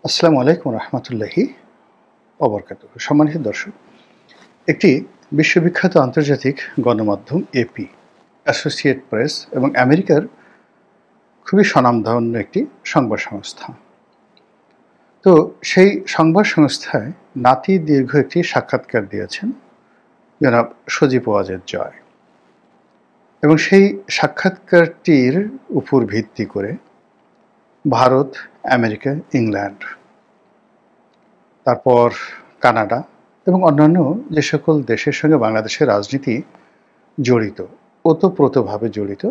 আসসালামু আলাইকুম রহমতুল্লাহি অবরকাতুহ। সম্মানিত দর্শক, একটি বিশ্ববিখ্যাত আন্তর্জাতিক গণমাধ্যম এপি, অ্যাসোসিয়েট প্রেস এবং আমেরিকার খুবই স্বনামধন্য একটি সংবাদ সংস্থা। তো সেই সংবাদ সংস্থায় নাতি দীর্ঘ একটি সাক্ষাৎকার দিয়েছেন জনাব সজীব ওয়াজেদ জয়, এবং সেই সাক্ষাৎকারটির উপর ভিত্তি করে ভারত, আমেরিকা, ইংল্যান্ড, তারপর কানাডা এবং অন্যান্য যে সকল দেশের সঙ্গে বাংলাদেশের রাজনীতি জড়িত, ওতপ্রোতভাবে জড়িত,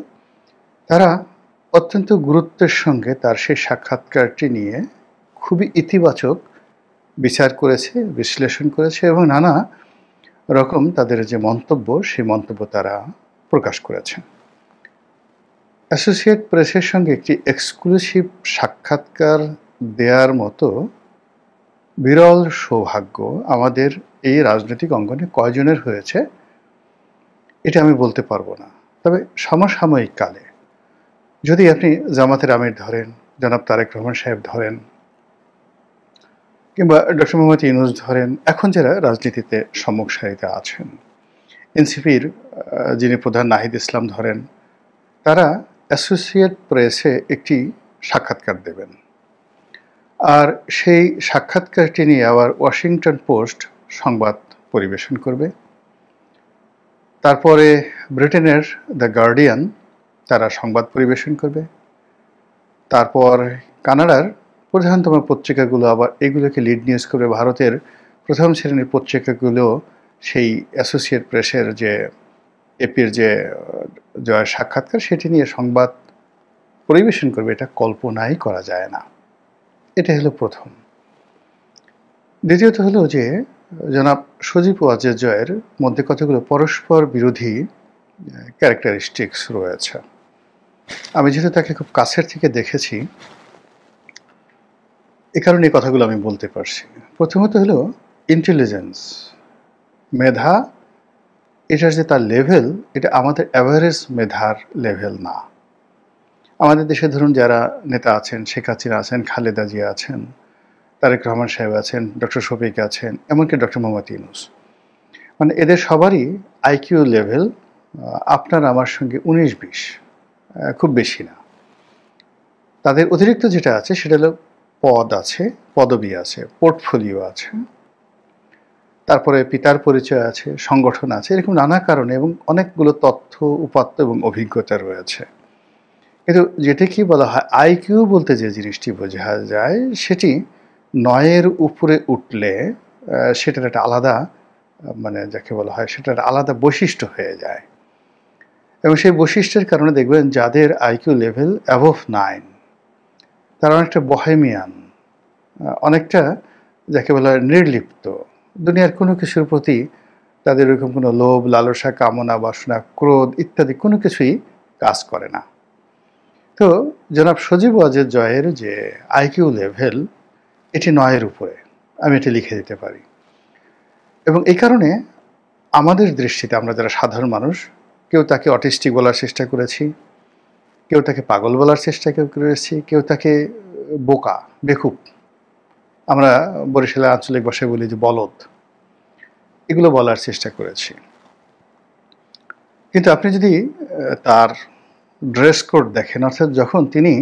তারা অত্যন্ত গুরুত্বের সঙ্গে তার সেই সাক্ষাৎকারটি নিয়ে খুবই ইতিবাচক বিচার করেছে, বিশ্লেষণ করেছে এবং নানা রকম তাদের যে মন্তব্য, সেই মন্তব্য তারা প্রকাশ করেছে। অ্যাসোসিয়েট প্রেসের সঙ্গে একটি এক্সক্লুসিভ সাক্ষাৎকার দেওয়ার মতো বিরল সৌভাগ্য আমাদের এই রাজনৈতিক অঙ্গনে কয়জনের হয়েছে এটা আমি বলতে পারবো না। তবে সমসাময়িক কালে যদি আপনি জামাতের আমির ধরেন, জনাব তারেক রহমান সাহেব ধরেন, কিংবা ডক্টর মোহাম্মদ ইউনূস ধরেন, এখন যারা রাজনীতিতে সম্মুখ সারিতে আছেন, এনসিপির যিনি প্রধান নাহিদ ইসলাম ধরেন, তারা অ্যাসোসিয়েট প্রেসে একটি সাক্ষাৎকার দেবেন। আর সেই সাক্ষাৎকারটি নিয়ে আবার ওয়াশিংটন পোস্ট সংবাদ পরিবেশন করবে। তারপরে ব্রিটেনের দ্য গার্ডিয়ান তারা সংবাদ পরিবেশন করবে। তারপর কানাডার প্রধানতম পত্রিকাগুলো আবার এগুলোকে লিড নিউজ করবে। ভারতের প্রথম শ্রেণীর পত্রিকাগুলো সেই অ্যাসোসিয়েট প্রেসের যে এপির যে জয়ের সাক্ষাৎকার সেটি নিয়ে সংবাদ পরিবেশন করবে। এটা কল্পনাই করা যায় না। এটা হলো প্রথম। দ্বিতীয়ত হলো যে জনাব সজীব ওয়াজেদ জয়ের মধ্যে কতগুলো পরস্পর বিরোধী ক্যারেক্টারিস্টিক্স রয়েছে। আমি যেহেতু তাকে খুব কাছের থেকে দেখেছি, এ কারণে এই কথাগুলো আমি বলতে পারছি। প্রথমত হলো ইন্টেলিজেন্স, মেধা, এটার যে তার লেভেল, এটা আমাদের অ্যাভারেজ মেধার লেভেল না। আমাদের দেশে ধরুন যারা নেতা আছেন, শেখ হাসিনা আছেন, খালেদা জিয়া আছেন, তারেক রহমান সাহেব আছেন, ডক্টর শফিক আছেন, এমনকি ডক্টর মোহাম্মদ ইউনূস, মানে এদের সবারই আইকিউ লেভেল আপনার আমার সঙ্গে 19-20, খুব বেশি না। তাদের অতিরিক্ত যেটা আছে সেটা হলো পদ আছে, পদবি আছে, পোর্টফোলিও আছে, তারপরে পিতার পরিচয় আছে, সংগঠন আছে, এরকম নানা কারণে এবং অনেকগুলো তথ্য, উপাত্ত এবং অভিজ্ঞতা রয়েছে। কিন্তু যেটা কি বলা হয় আইকিউ বলতে যে জিনিসটি বোঝা যায়, সেটি 9-এর উপরে উঠলে সেটার একটা আলাদা, মানে যাকে বলা হয় সেটার একটা আলাদা বৈশিষ্ট্য হয়ে যায়। এবং সেই বৈশিষ্ট্যের কারণে দেখবেন যাদের আইকিউ লেভেল অ্যাবভ 9, তারা অনেকটা বহেমিয়ান, অনেকটা যাকে বলা হয় নির্লিপ্ত, দুনিয়ার কোনো কিছুর প্রতি তাদের ওরকম কোনো লোভ, লালসা, কামনা, বাসনা, ক্রোধ ইত্যাদি কোনো কিছুই কাজ করে না। তো জনাব সজীব ওয়াজেদ জয়ের যে আইকিউ লেভেল, এটি 9-এর উপরে, আমি এটি লিখে দিতে পারি। এবং এই কারণে আমাদের দৃষ্টিতে আমরা যারা সাধারণ মানুষ, কেউ তাকে অটিস্টিক বলার চেষ্টা করেছি, কেউ তাকে পাগল বলার চেষ্টা করেছি, কেউ তাকে বোকা, বেকুব, আমরা বরিশালের আঞ্চলিক ভাষায় বলি যে বলদ, এগুলো বলার চেষ্টা করেছি। কিন্তু আপনি যদি তার ড্রেস কোড দেখেন, অর্থাৎ যখন তিনি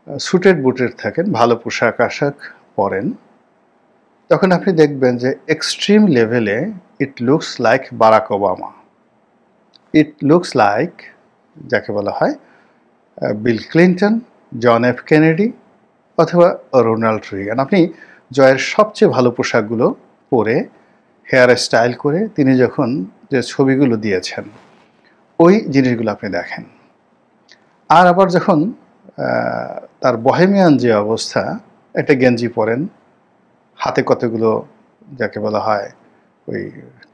স্যুটেড বুটেড থাকেন, ভালো পোশাক আশাক পরেন, তখন আপনি দেখবেন যে এক্সট্রিম লেভেলে it looks like Barack Obama, it looks like যাকে বলা হয় Bill Clinton, John F Kennedy অথবা রোনাল্ড রিগান। আপনি জয়ের সবচেয়ে ভালো পোশাকগুলো পরে, হেয়ার স্টাইল করে তিনি যখন যে ছবিগুলো দিয়েছেন, ওই জিনিসগুলো আপনি দেখেন। আর আবার যখন তার বহেমিয়ান যে অবস্থা, একটা গেঞ্জি পরেন, হাতে কতগুলো যাকে বলা হয় ওই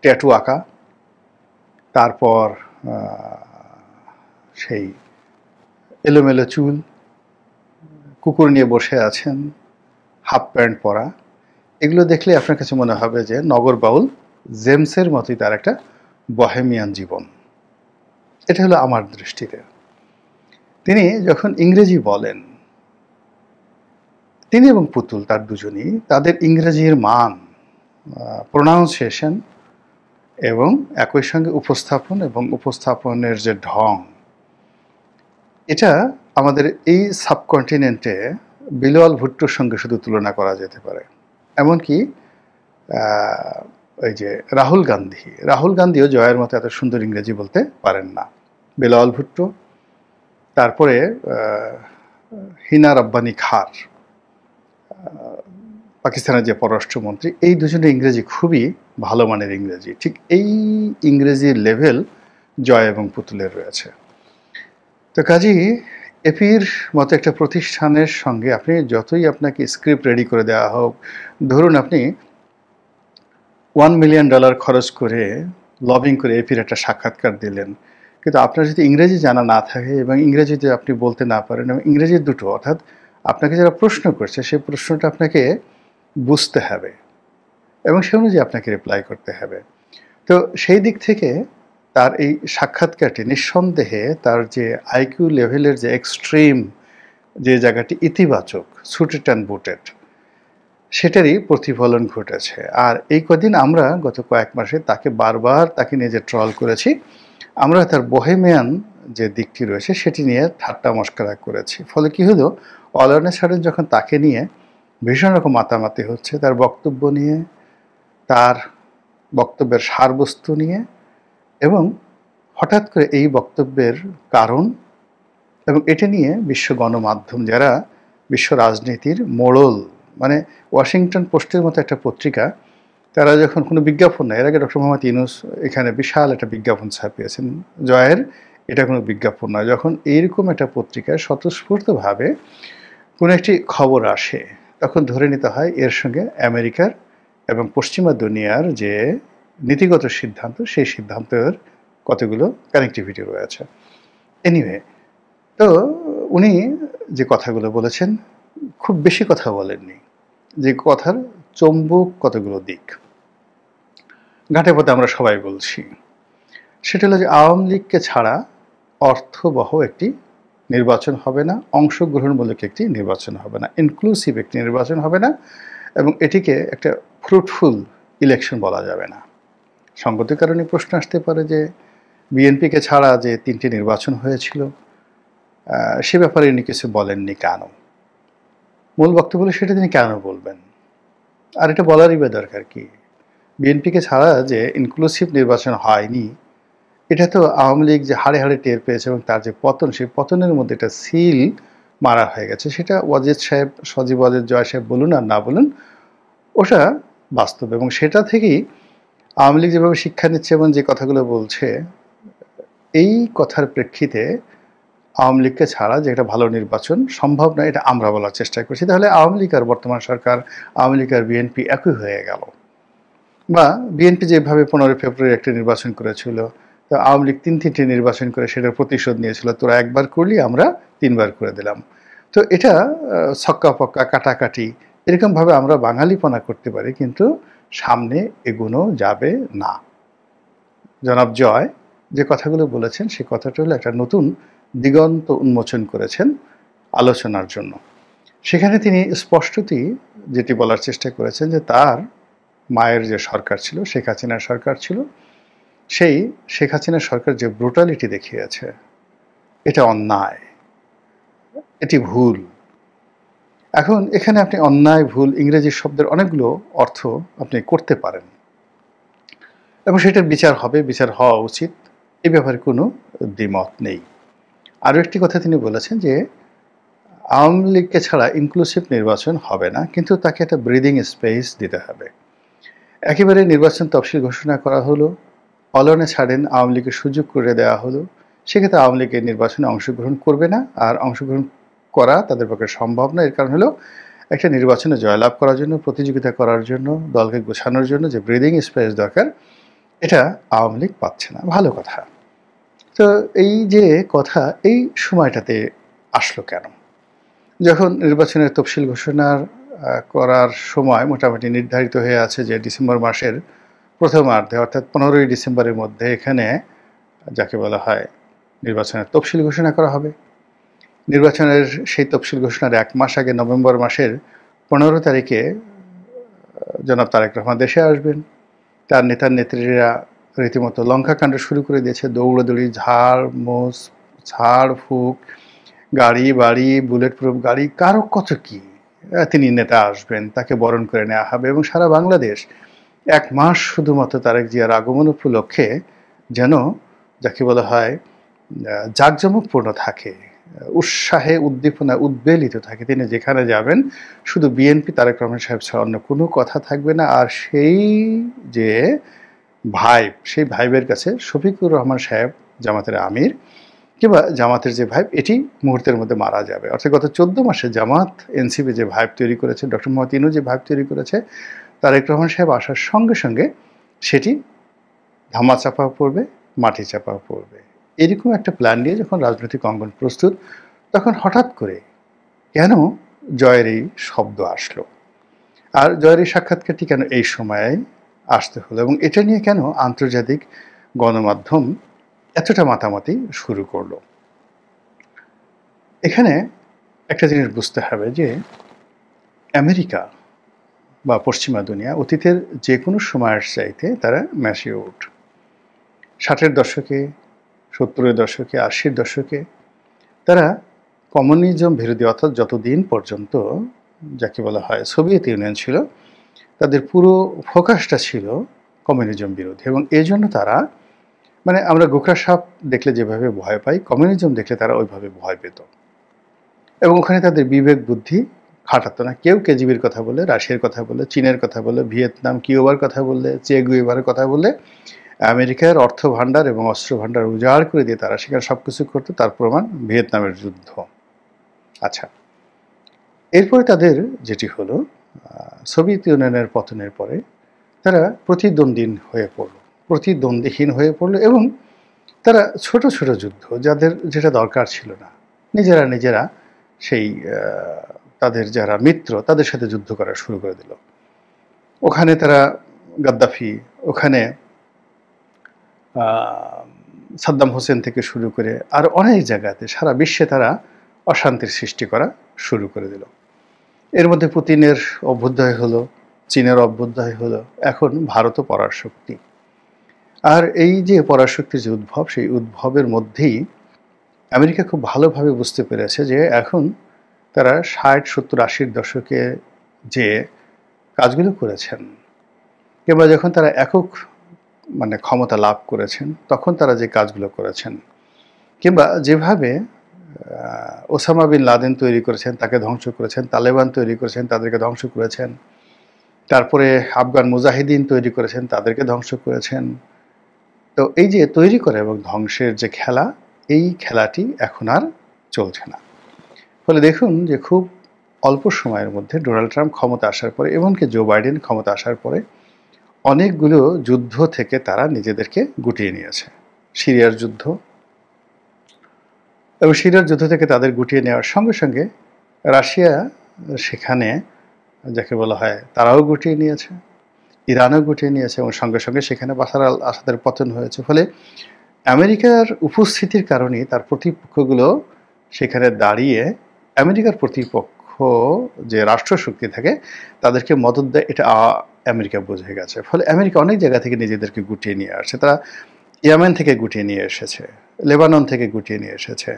ট্যাটু আঁকা, তারপর সেই এলোমেলো চুল, কুকুর নিয়ে বসে আছেন, হাফ প্যান্ট পরা, এগুলো দেখলে আপনার কাছে মনে হবে যে নগর বাউল জেমসের মতোই তার একটা বহেমিয়ান জীবন। এটা হলো আমার দৃষ্টিতে। তিনি যখন ইংরেজি বলেন, তিনি এবং পুতুল তার দুজনই তাদের ইংরেজির মান, প্রোনাউন্সিয়েশন এবং একই সঙ্গে উপস্থাপন এবং উপস্থাপনের যে ঢং, এটা আমাদের এই সাবকন্টিনেন্টে বিলাল ভুট্টোর সঙ্গে শুধু তুলনা করা যেতে পারে। এমনকি ওই যে রাহুল গান্ধীও জয়ের মতো এত সুন্দর ইংরেজি বলতে পারেন না। বিলাল ভুট্টো, তারপরে হিনা রব্বানী খার, পাকিস্তানের যে পররাষ্ট্রমন্ত্রী, এই দুজনের ইংরেজি খুবই ভালো মানের ইংরেজি। ঠিক এই ইংরেজির লেভেল জয় এবং পুতুলের রয়েছে। তো কাজেই এপির মতো একটা প্রতিষ্ঠানের সঙ্গে আপনি যতই আপনাকে স্ক্রিপ্ট রেডি করে দেওয়া হোক, ধরুন আপনি $1 মিলিয়ন খরচ করে লবিং করে এপির একটা সাক্ষাৎকার দিলেন, কিন্তু আপনার যদি ইংরেজি জানা না থাকে এবং ইংরেজিতে আপনি বলতে না পারেন, এবং ইংরেজির দুটো, অর্থাৎ আপনাকে যারা প্রশ্ন করছে সেই প্রশ্নটা আপনাকে বুঝতে হবে এবং সে অনুযায়ী আপনাকে রিপ্লাই করতে হবে। তো সেই দিক থেকে তার এই সাক্ষাৎকারটি নিঃসন্দেহে তার যে আইকিউ লেভেলের যে এক্সট্রিম যে জায়গাটি ইতিবাচক, সুটেড অ্যান্ড বুটেড, সেটারই প্রতিফলন ঘটেছে। আর এই কদিন আমরা গত কয়েক মাসে তাকে বারবার তাকে নিয়ে যে ট্রল করেছি, আমরা তার বোহেমিয়ান যে দিকটি রয়েছে সেটি নিয়ে ঠাট্টা মস্করা করেছি। ফলে কি হলো, অলরনে সাডেন যখন তাকে নিয়ে ভীষণ রকম মাতামাতি হচ্ছে, তার বক্তব্য নিয়ে, তার বক্তব্যের সারবস্তু নিয়ে, এবং হঠাৎ করে এই বক্তব্যের কারণ এবং এটা নিয়ে বিশ্ব গণমাধ্যম, যারা বিশ্ব রাজনীতির মোড়ল, মানে ওয়াশিংটন পোস্টের মতো একটা পত্রিকা, তারা যখন কোনো বিজ্ঞাপন নেয়, এর আগে ডক্টর মোহাম্মদ ইউনূস এখানে বিশাল একটা বিজ্ঞাপন ছাপিয়েছেন জয়ের, এটা কোনো বিজ্ঞাপন নয়, যখন এইরকম একটা পত্রিকায় স্বতঃস্ফূর্তভাবে কোনো একটি খবর আসে, তখন ধরে নিতে হয় এর সঙ্গে আমেরিকার এবং পশ্চিমা দুনিয়ার যে নীতিগত সিদ্ধান্ত, সেই সিদ্ধান্তের কতগুলো কানেক্টিভিটি রয়েছে। এনিওয়ে, তো উনি যে কথাগুলো বলেছেন, খুব বেশি কথা বলেননি, যে কথার চম্বুক কতগুলো দিক ঘাটে পথে আমরা সবাই বলছি, সেটা হলো যে আওয়ামী লীগকে ছাড়া অর্থবহ একটি নির্বাচন হবে না, অংশগ্রহণমূলক একটি নির্বাচন হবে না, ইনক্লুসিভ একটি নির্বাচন হবে না, এবং এটিকে একটা ফ্রুটফুল ইলেকশন বলা যাবে না। সঙ্গতির কারণে প্রশ্ন আসতে পারে যে বিএনপিকে ছাড়া যে 3টি নির্বাচন হয়েছিল, সে ব্যাপারে উনি কিছু বলেননি কেন? মূল বক্তব্য হলো সেটা তিনি কেন বলবেন? আর এটা বলারই বা দরকার কি? বিএনপিকে ছাড়া যে ইনক্লুসিভ নির্বাচন হয়নি, এটা তো আওয়ামী লীগ যে হাড়ে হাড়ে টের পেয়েছে, এবং তার যে পতন, সেই পতনের মধ্যে একটা সিল মারা হয়ে গেছে। সেটা ওয়াজেদ সাহেব, সজীব ওয়াজেদ, জয় সাহেব বলুন আর না বলুন, ওটা বাস্তব। এবং সেটা থেকেই আওয়ামী লীগ যেভাবে শিক্ষা নিচ্ছে এবং যে কথাগুলো বলছে, এই কথার প্রেক্ষিতে আওয়ামী লীগকে ছাড়া যে একটা ভালো নির্বাচন সম্ভব নয়, এটা আমরা বলার চেষ্টা করছি। তাহলে আওয়ামী লীগ আর বর্তমান সরকার, আওয়ামী লীগ আর বিএনপি একই হয়ে গেল। বা বিএনপি যেভাবে 15 ফেব্রুয়ারি একটা নির্বাচন করেছিল, তো আওয়ামী লীগ 3টি নির্বাচন করে সেটার প্রতিশোধ নিয়েছিল, তোরা একবার করলি, আমরা 3বার করে দিলাম। তো এটা ছক্কা পক্কা কাটাকাটি এরকমভাবে আমরা বাঙালিপনা করতে পারি, কিন্তু সামনে এগোনো যাবে না। জনাব জয় যে কথাগুলো বলেছেন, সেই কথাটা হলো একটা নতুন দিগন্ত উন্মোচন করেছেন আলোচনার জন্য। সেখানে তিনি স্পষ্টতই যেটি বলার চেষ্টা করেছেন যে তার মায়ের যে সরকার ছিল, শেখ হাসিনার সরকার ছিল, সেই শেখ হাসিনার সরকার যে ব্রুটালিটি দেখিয়েছে, এটা অন্যায়, এটি ভুল। এখন এখানে আপনি অন্যায়, ভুল, ইংরেজি শব্দের অনেকগুলো অর্থ আপনি করতে পারেন এবং সেটার বিচার হবে, বিচার হওয়া উচিত, এ ব্যাপারে কোনো দ্বিমত নেই। আরও একটি কথা তিনি বলেছেন যে আওয়ামী লীগকে ছাড়া ইনক্লুসিভ নির্বাচন হবে না, কিন্তু তাকে একটা ব্রিদিং স্পেস দিতে হবে। একেবারে নির্বাচন তফসিল ঘোষণা করা হলো, অলনে ছাড়েন আওয়ামী লীগের সুযোগ করে দেওয়া হলো, সেক্ষেত্রে আওয়ামী লীগের নির্বাচনে অংশগ্রহণ করবে না, আর অংশগ্রহণ করা তাদের পক্ষে সম্ভব না। এর কারণ হলো একটা নির্বাচনে জয়লাভ করার জন্য, প্রতিযোগিতা করার জন্য, দলকে গোছানোর জন্য যে ব্রিদিং স্পেস দরকার, এটা আওয়ামী লীগ পাচ্ছে না। ভালো কথা। তো এই যে কথা এই সময়টাতে আসলো কেন? যখন নির্বাচনের তফসিল ঘোষণার করার সময় মোটামুটি নির্ধারিত হয়ে আছে যে ডিসেম্বর মাসের প্রথমার্ধে, অর্থাৎ 15ই ডিসেম্বরের মধ্যে এখানে যাকে বলা হয় নির্বাচনের তফসিল ঘোষণা করা হবে। নির্বাচনের সেই তফসিল ঘোষণার 1 মাস আগে নভেম্বর মাসের 15 তারিখে জনাব তারেক রহমান দেশে আসবেন। তার নেতার নেত্রীরা রীতিমতো লঙ্কাকাণ্ড শুরু করে দিয়েছে, দৌড়াদৌড়ি, ঝাড় ফুঁক, গাড়ি বাড়ি, বুলেট প্রুফ গাড়ি, কারো কত কি। তিনি নেতা আসবেন, তাকে বরণ করে নেওয়া হবে এবং সারা বাংলাদেশ 1 মাস শুধুমাত্র তারেক জিয়ার আগমন উপলক্ষে যেন যাকে বলা হয় জাঁকজমকপূর্ণ থাকে, উৎসাহে উদ্দীপনা উদ্বেলিত থাকে। তিনি যেখানে যাবেন শুধু বিএনপি তারেক রহমান সাহেব ছাড়া অন্য কোনো কথা থাকবে না। আর সেই যে ভাইব, সেই ভাইবের কাছে শফিকুর রহমান সাহেব জামাতের আমির কিংবা জামাতের যে ভাইব, এটি মুহূর্তের মধ্যে মারা যাবে। অর্থাৎ গত 14 মাসে জামাত এনসিপি যে ভাইব তৈরি করেছে, ডক্টর মোহাম্মদ ইনু যে ভাইব তৈরি করেছে, তারেক রহমান সাহেব আসার সঙ্গে সঙ্গে সেটি ধামা চাপা পড়বে, মাটি চাপা পড়বে। এরকম একটা প্ল্যান নিয়ে যখন রাজনৈতিক অঙ্গন প্রস্তুত, তখন হঠাৎ করে কেন জয়ের এই শব্দ আসলো, আর জয়ের এই সাক্ষাৎকারটি কেন এই সময়ে আসতে হলো, এবং এটা নিয়ে কেন আন্তর্জাতিক গণমাধ্যম এতটা মাতামাতি শুরু করলো। এখানে একটা জিনিস বুঝতে হবে যে আমেরিকা বা পশ্চিমা দুনিয়া অতীতের যে কোনো সময়ের চাইতে তারা ম্যাচিউরড। 60-এর দশকে, 70-এর দশকে, 80-এর দশকে তারা কমিউনিজম বিরোধী, অর্থাৎ যতদিন পর্যন্ত যাকে বলা হয় সোভিয়েত ইউনিয়ন ছিল, তাদের পুরো ফোকাসটা ছিল কমিউনিজম বিরোধী। এবং এই জন্য তারা, মানে আমরা গোখরা সাপ দেখলে যেভাবে ভয় পাই, কমিউনিজম দেখলে তারা ওইভাবে ভয় পেত। এবং ওখানে তাদের বিবেক বুদ্ধি খাটাতো না। কেউ কেজিবির কথা বলে, রাশিয়ার কথা বলে, চীনের কথা বলে, ভিয়েতনাম, কিউবার কথা বললে, চে গুয়েভারের কথা বললে, আমেরিকার অর্থ ভাণ্ডার এবং অস্ত্র ভাণ্ডার উজাড় করে দিয়ে তারা সেখানে সব কিছু করতো। তার প্রমাণ ভিয়েতনামের যুদ্ধ। আচ্ছা, এরপরে তাদের যেটি হলো, সোভিয়েত ইউনিয়নের পতনের পরে তারা প্রতিদ্বন্দ্বীহীন হয়ে পড়লো এবং তারা ছোট ছোট যুদ্ধ, যাদের যেটা দরকার ছিল না, নিজেরা সেই তাদের যারা মিত্র তাদের সাথে যুদ্ধ করা শুরু করে দিল। ওখানে তারা গাদ্দাফি, ওখানে সাদ্দাম হোসেন থেকে শুরু করে আর অনেক জায়গাতে সারা বিশ্বে তারা অশান্তির সৃষ্টি করা শুরু করে দিল। এর মধ্যে পুতিনের অভ্যুদয় হলো, চীনের অভ্যুদয় হলো, এখন ভারতও পরাশক্তি। আর এই যে পরাশক্তির যে উদ্ভব, সেই উদ্ভবের মধ্যেই আমেরিকা খুব ভালোভাবে বুঝতে পেরেছে যে এখন তারা 60, 70, 80-র দশকে যে কাজগুলো করেছেন, কিংবা যখন তারা একক ক্ষমতা লাভ করেছেন, তখন তারা যে কাজগুলো করেছেন, কিংবা যেভাবে ওসামা বিন লাদেন তৈরি করেছেন, তাকে ধ্বংস করেছেন, তালেবান তৈরি করেছেন, তাদেরকে ধ্বংস করেছেন, তারপরে আফগান মুজাহিদিন তৈরি করেছেন, তাদেরকে ধ্বংস করেছেন। তো এই যে তৈরি করে এবং ধ্বংসের যে খেলা, এই খেলাটি এখন আর চলছে না। ফলে দেখুন যে খুব অল্প সময়ের মধ্যে ডোনাল্ড ট্রাম্প ক্ষমতা আসার পরে, এমনকি জো বাইডেন ক্ষমতা আসার পরে, অনেকগুলো যুদ্ধ থেকে তারা নিজেদেরকে গুটিয়ে নিয়েছে। সিরিয়ার যুদ্ধ, এবং সিরিয়ার যুদ্ধ থেকে তাদের গুটিয়ে নেওয়ার সঙ্গে সঙ্গে রাশিয়া সেখানে যাকে বলা হয় তারাও গুটিয়ে নিয়েছে, ইরানও গুটিয়ে নিয়েছে, এবং সঙ্গে সঙ্গে সেখানে বাশার আল আসাদের পতন হয়েছে। ফলে আমেরিকার উপস্থিতির কারণে তার প্রতিপক্ষগুলো সেখানে দাঁড়িয়ে আমেরিকার প্রতিপক্ষ যে রাষ্ট্রশক্তি থাকে তাদেরকে মদত দেয়, এটা আমেরিকা বুঝে গেছে। ফলে আমেরিকা অনেক জায়গা থেকে নিজেদেরকে গুটিয়ে নিয়ে আসছে। তারা ইয়েমেন থেকে গুটিয়ে নিয়ে এসেছে, লেবানন থেকে গুটিয়ে নিয়ে এসেছে।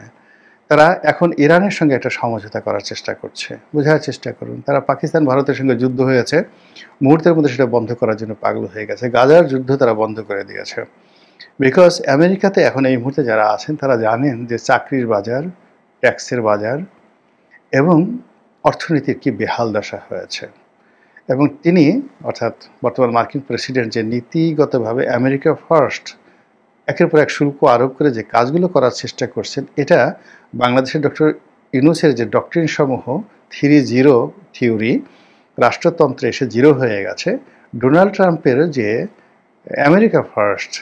তারা এখন ইরানের সঙ্গে একটা সমঝোতা করার চেষ্টা করছে। বোঝার চেষ্টা করুন, তারা পাকিস্তান ভারতের সঙ্গে যুদ্ধ হয়েছে, মুহূর্তের মধ্যে সেটা বন্ধ করার জন্য পাগল হয়ে গেছে। গাজার যুদ্ধ তারা বন্ধ করে দিয়েছে। বিকজ আমেরিকাতে এখন এই মুহূর্তে যারা আছেন তারা জানেন যে চাকরির বাজার, ট্যাক্সের বাজার এবং অর্থনীতির কি বেহাল দশা হয়েছে। এবং তিনি, অর্থাৎ বর্তমান মার্কিন প্রেসিডেন্ট, যে নীতিগতভাবে আমেরিকা ফার্স্ট একের পর এক শুল্ক আরোপ করে যে কাজগুলো করার চেষ্টা করছেন, এটা বাংলাদেশের ডক্টর ইউনূসের যে ডক্ট্রিন সমূহ 3-0 থিওরি, রাষ্ট্রতন্ত্রে এসে জিরো হয়ে গেছে। ডোনাল্ড ট্রাম্পের যে আমেরিকা ফার্স্ট,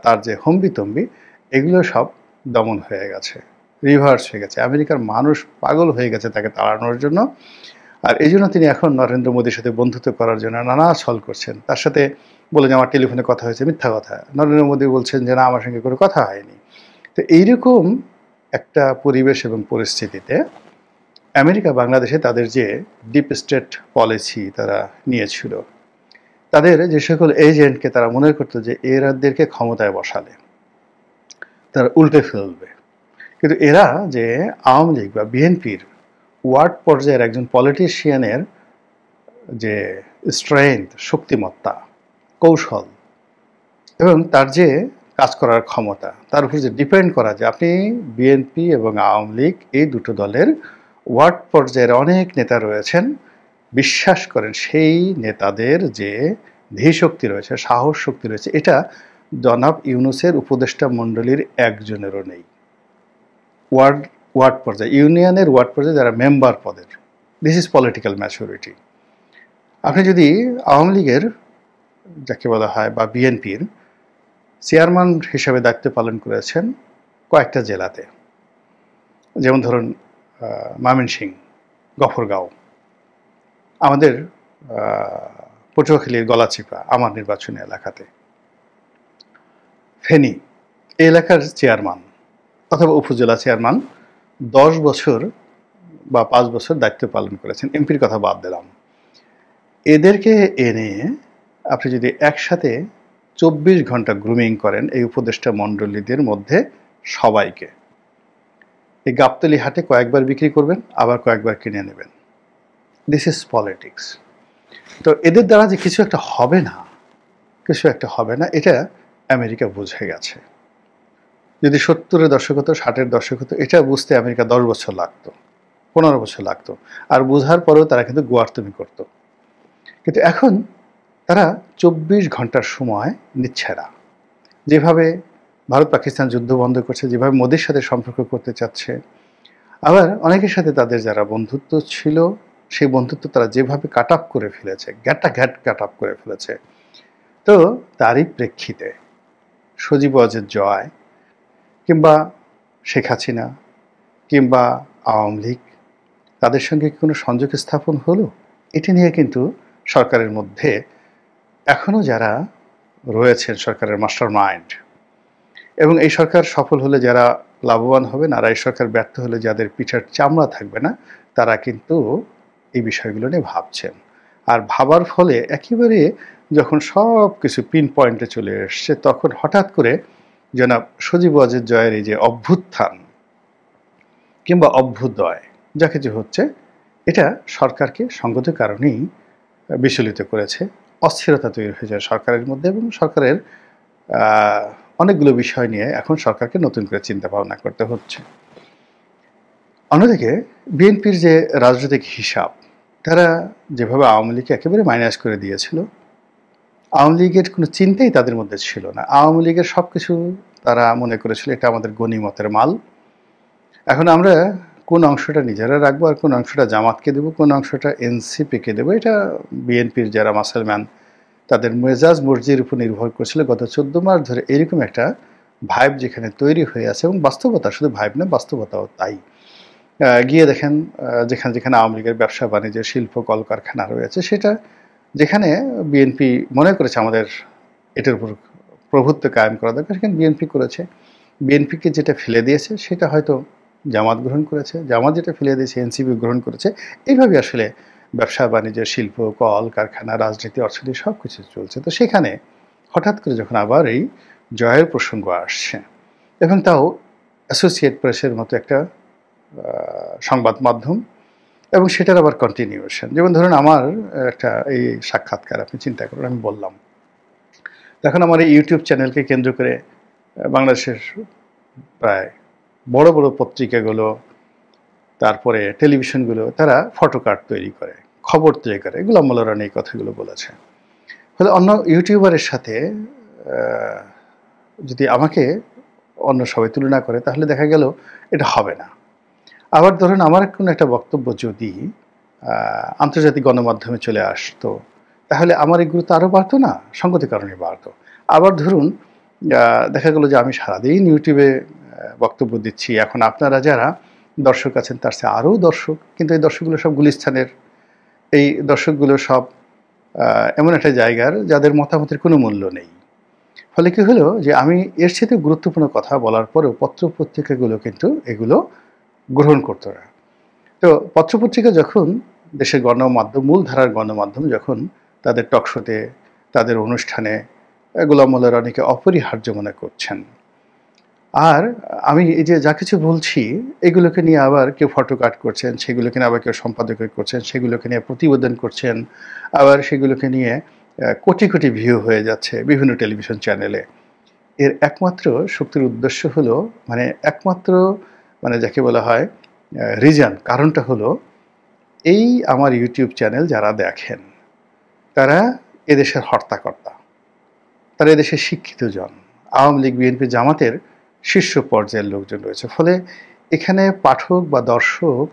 তার যে হম্বিতম্বি, এগুলো সব দমন হয়ে গেছে, রিভার্স হয়ে গেছে। আমেরিকার মানুষ পাগল হয়ে গেছে তাকে তাড়ানোর জন্য। আর এই জন্য তিনি এখন নরেন্দ্র মোদীর সাথে বন্ধুত্ব করার জন্য নানা ছল করছেন। তার সাথে বলে যে আমার টেলিফোনে কথা হয়েছে, মিথ্যা কথা। নরেন্দ্র মোদী বলছেন যে না, আমার সঙ্গে কোনো কথা হয়নি। তো এইরকম একটা পরিবেশ এবং পরিস্থিতিতে আমেরিকা বাংলাদেশে তাদের যে ডিপ স্টেট পলিসি তারা নিয়েছিল, তাদের যে সকল এজেন্টকে তারা মনে করতো যে এরাদেরকে ক্ষমতায় বসালে তারা উল্টে ফেলবে, কিন্তু এরা যে আওয়ামী লীগ বা বিএনপির ওয়ার্ড পর্যায়ের একজন পলিটিশিয়ানের যে স্ট্রেংথ, শক্তিমত্তা, কৌশল এবং তার যে কাজ করার ক্ষমতা, তার উপর যে ডিপেন্ড করা, যে আপনি বিএনপি এবং আওয়ামী লীগ এই দুটো দলের ওয়ার্ড পর্যায়ের অনেক নেতা রয়েছেন, বিশ্বাস করেন সেই নেতাদের যে ধীশক্তি রয়েছে, সাহস শক্তি রয়েছে, এটা জনাব ইউনূসের উপদেষ্টা মণ্ডলীর একজনেরও নেই। ওয়ার্ড পর্যায়ে, ইউনিয়নের ওয়ার্ড পর্যায়ে যারা মেম্বার পদের, দিস ইজ পলিটিক্যাল ম্যাচুরিটি। আপনি যদি আওয়ামী লীগের যাকে বলা হয় বা বিএনপির চেয়ারম্যান হিসেবে দায়িত্ব পালন করেছেন কয়েকটা জেলাতে, যেমন ধরুন ময়মনসিংহ, গফরগাঁও, আমাদের পটুয়াখালীর গলাচিপা আমার নির্বাচনী এলাকাতে, ফেনী এই এলাকার চেয়ারম্যান অথবা উপজেলা চেয়ারম্যান 10 বছর বা 5 বছর দায়িত্ব পালন করেছেন, এমপির কথা বাদ দিলাম। এদেরকে এনে আপনি যদি একসাথে 24 ঘন্টা গ্রুমিং করেন এই উপদেষ্টা মণ্ডলীদের মধ্যে সবাইকে, এই গাবতলী হাটে কয়েকবার বিক্রি করবেন, আবার কয়েকবার কিনে নেবেন। This is politics. তো এদের দ্বারা যে কিছু একটা হবে না, এটা আমেরিকা বুঝে গেছে। যদি 70-এর দশক হতো, 60-এর দশক হতো, এটা বুঝতে আমেরিকা 10 বছর লাগতো, 15 বছর লাগতো, আর বোঝার পরেও তারা কিন্তু গোয়ার্তুমি করতো। কিন্তু এখন তারা 24 ঘন্টার সময় নিচ্ছে না। যেভাবে ভারত পাকিস্তান যুদ্ধ বন্ধ করছে, যেভাবে মোদির সাথে সম্পর্ক করতে চাচ্ছে, আবার অনেকের সাথে তাদের যারা বন্ধুত্ব ছিল সেই বন্ধুত্ব তারা যেভাবে কাট আপ করে ফেলেছে, কাট আপ করে ফেলেছে। তো তারই প্রেক্ষিতে সজীব ওয়াজেদ জয় কিংবা শেখ হাসিনা কিংবা আওয়ামী লীগ, তাদের সঙ্গে কোনো সংযোগ স্থাপন হলো, এটি নিয়ে কিন্তু সরকারের মধ্যে এখনও যারা রয়েছেন সরকারের মাস্টার মাইন্ড, এবং এই সরকার সফল হলে যারা লাভবান হবেন, আর এই সরকার ব্যর্থ হলে যাদের পিঠের চামড়া থাকবে না, তারা কিন্তু এই বিষয়গুলো নিয়ে ভাবছেন। আর ভাবার ফলে একেবারে যখন সব কিছু পিন পয়েন্টে চলে এসছে, তখন হঠাৎ করে জনাব সজীব ওয়াজেদ জয়ের এই যে অভ্যুত্থান কিংবা অভ্যুদয় যা কিছু হচ্ছে, এটা সরকারকে সঙ্গত কারণেই বিচলিত করেছে, অস্থিরতা তৈরি হয়ে যায় সরকারের মধ্যে, এবং সরকারের অনেকগুলো বিষয় নিয়ে এখন সরকারকে নতুন করে চিন্তা ভাবনা করতে হচ্ছে। অন্যদিকে বিএনপির যে রাজনৈতিক হিসাব, তারা যেভাবে আওয়ামী লীগকে একেবারে মাইনাস করে দিয়েছিল, আওয়ামী লীগের কোনো চিন্তাই তাদের মধ্যে ছিল না। আওয়ামী লীগের সব কিছু তারা মনে করেছিল এটা আমাদের গনিমতের মাল। এখন আমরা কোন অংশটা নিজেরা রাখবো আর কোন অংশটা জামাতকে দেবো, কোন অংশটা এনসিপিকে দেবো, এটা বিএনপির যারা মাসলম্যান তাদের মেজাজ মর্জির উপর নির্ভর করছিল। গত 14 মাস ধরে এরকম একটা ভাইব যেখানে তৈরি হয়ে আছে, এবং বাস্তবতা, শুধু ভাইব না, বাস্তবতাও তাই। গিয়ে দেখেন যেখানে যেখানে আওয়ামী লীগের ব্যবসা বাণিজ্য, শিল্প, কলকারখানা রয়েছে, সেটা যেখানে বিএনপি মনে করেছে আমাদের এটার উপর প্রভুত্ব কায়েম করা দরকার, সেখানে বিএনপি করেছে। বিএনপিকে যেটা ফেলে দিয়েছে সেটা হয়তো জামাত গ্রহণ করেছে, জামাত যেটা ফেলে দিয়েছে এনসিপি গ্রহণ করেছে। এইভাবে আসলে ব্যবসা বাণিজ্য, শিল্প, কল কারখানা, রাজনীতি, অর্থনীতি সব কিছু চলছে। তো সেখানে হঠাৎ করে যখন আবার এই জয়ের প্রসঙ্গ আসছে, এবং তাও অ্যাসোসিয়েট প্রেসের মতো একটা সংবাদ মাধ্যম, এবং সেটার আবার কন্টিনিউশন, যেমন ধরুন আমার একটা এই সাক্ষাৎকার আপনি চিন্তা করুন, আমি বললাম, এখন আমার এই ইউটিউব চ্যানেলকে কেন্দ্র করে বাংলাদেশের প্রায় বড় বড় পত্রিকাগুলো, তারপরে টেলিভিশনগুলো, তারা ফটোকার্ড তৈরি করে, খবর তৈরি করে। গোলাম মোল্লা রানী এই কথাগুলো বলেছে। ফলে অন্য ইউটিউবারের সাথে যদি আমাকে অন্য সবাই তুলনা করে, তাহলে দেখা গেল এটা হবে না। আবার ধরুন আমার কোনো একটা বক্তব্য যদি আন্তর্জাতিক গণমাধ্যমে চলে আসতো, তাহলে আমার এই গুরুত্ব আরও বাড়তো না, সঙ্গতির কারণে বাড়তো। আবার ধরুন দেখা গেল যে আমি সারাদিন ইউটিউবে বক্তব্য দিচ্ছি, এখন আপনারা যারা দর্শক আছেন তার চেয়ে আরও দর্শক, কিন্তু এই দর্শকগুলো সব গুলিস্তানের, এই দর্শকগুলো সব এমন একটা জায়গার যাদের মতামতের কোনো মূল্য নেই। ফলে কী হলো যে আমি এর সাথে গুরুত্বপূর্ণ কথা বলার পরেও পত্র পত্রিকাগুলো কিন্তু এগুলো গ্রহণ করতো না। তো পত্রপত্রিকা যখন দেশের গণমাধ্যম, মূলধারার গণমাধ্যম যখন তাদের টকশোতে, তাদের অনুষ্ঠানে গোলাম মোল্লার রনিকে অপরিহার্য মনে করছেন, আর আমি এই যে যা কিছু বলছি এগুলোকে নিয়ে আবার কেউ ফটো কাট করছেন, সেগুলোকে নিয়ে আবার কেউ সম্পাদকীয় করছেন, সেগুলোকে নিয়ে প্রতিবেদন করছেন, আবার সেগুলোকে নিয়ে কোটি কোটি ভিউ হয়ে যাচ্ছে বিভিন্ন টেলিভিশন চ্যানেলে। এর একমাত্র শক্তির উদ্দেশ্য হলো, মানে একমাত্র, মানে যাকে বলা হয় রিজন, কারণটা হলো এই আমার ইউটিউব চ্যানেল যারা দেখেন তারা এদেশের হর্তাকর্তা, তারা এদেশের শিক্ষিত জন, আওয়ামী লীগ, বিএনপি, জামাতের শীর্ষ পর্যায়ের লোকজন রয়েছে। ফলে এখানে পাঠক বা দর্শক